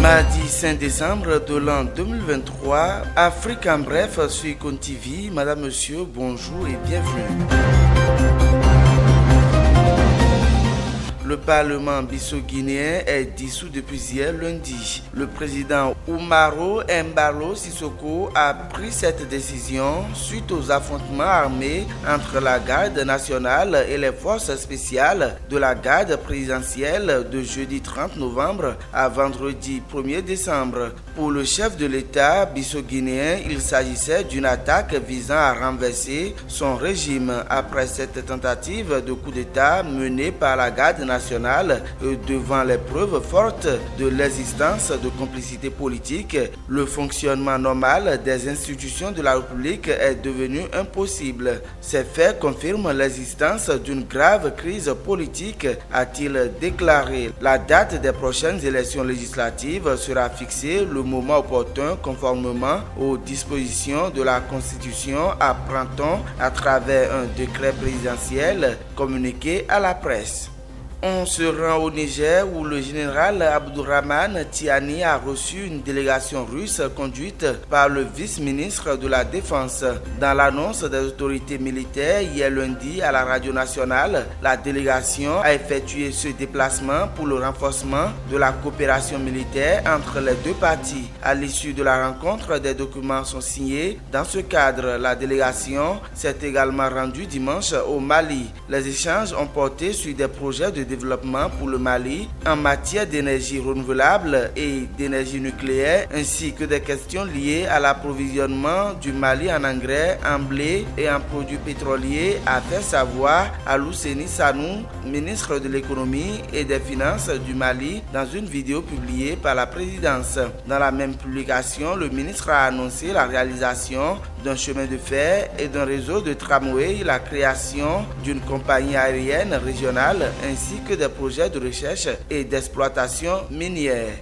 Mardi 5 décembre de l'an 2023, Afrique en bref sur Icon TV. Madame, Monsieur, bonjour et bienvenue. Le Parlement bisso-guinéen est dissous depuis hier lundi. Le président Umaro Embalo Sissoko a pris cette décision suite aux affrontements armés entre la garde nationale et les forces spéciales de la garde présidentielle de jeudi 30 novembre à vendredi 1er décembre. Pour le chef de l'État bisso-guinéen, il s'agissait d'une attaque visant à renverser son régime après cette tentative de coup d'État menée par la garde nationale devant les preuves fortes de l'existence de complicité politique. Le fonctionnement normal des institutions de la République est devenu impossible. Ces faits confirment l'existence d'une grave crise politique, a-t-il déclaré. La date des prochaines élections législatives sera fixée le moment opportun conformément aux dispositions de la Constitution, apprend-on à travers un décret présidentiel communiqué à la presse. On se rend au Niger où le général Abdourahmane Tiani a reçu une délégation russe conduite par le vice-ministre de la Défense. Dans l'annonce des autorités militaires hier lundi à la radio nationale, la délégation a effectué ce déplacement pour le renforcement de la coopération militaire entre les deux parties. À l'issue de la rencontre, des documents sont signés. Dans ce cadre, la délégation s'est également rendue dimanche au Mali. Les échanges ont porté sur des projets de développement pour le Mali en matière d'énergie renouvelable et d'énergie nucléaire, ainsi que des questions liées à l'approvisionnement du Mali en engrais, en blé et en produits pétroliers, a fait savoir Alouseni Sanou, ministre de l'économie et des finances du Mali, dans une vidéo publiée par la présidence. Dans la même publication, le ministre a annoncé la réalisation d'un chemin de fer et d'un réseau de tramway, la création d'une compagnie aérienne régionale ainsi que des projets de recherche et d'exploitation minière.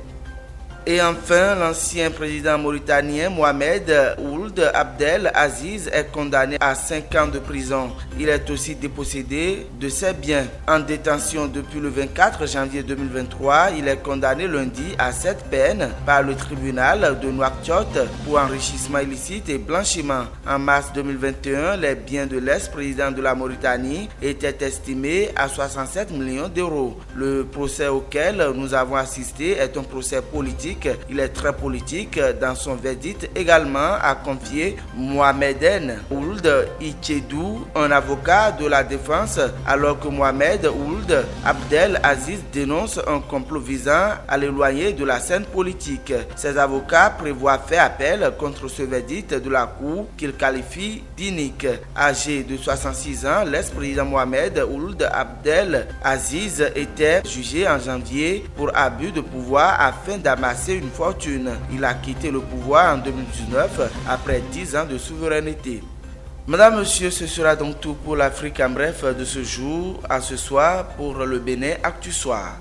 Et enfin, l'ancien président mauritanien Mohamed Ould Abdel Aziz est condamné à 5 ans de prison. Il est aussi dépossédé de ses biens. En détention depuis le 24 janvier 2023, il est condamné lundi à cette peine par le tribunal de Nouakchott pour enrichissement illicite et blanchiment. En mars 2021, les biens de l'ex-président de la Mauritanie étaient estimés à 67 millions d'euros. Le procès auquel nous avons assisté est un procès politique. Il est très politique. Dans son verdict également, a confié Mohameden Ould Ichedou, un avocat de la défense, alors que Mohamed Ould Abdel Aziz dénonce un complot visant à l'éloigner de la scène politique. Ses avocats prévoient faire appel contre ce verdict de la Cour qu'il qualifie d'inique. Âgé de 66 ans, l'ex-président Mohamed Ould Abdel Aziz était jugé en janvier pour abus de pouvoir afin d'amasser une fortune. Il a quitté le pouvoir en 2019 après 10 ans de souveraineté. Madame, Monsieur, ce sera donc tout pour l'Afrique en bref de ce jour. À ce soir pour le Bénin Actu Soir.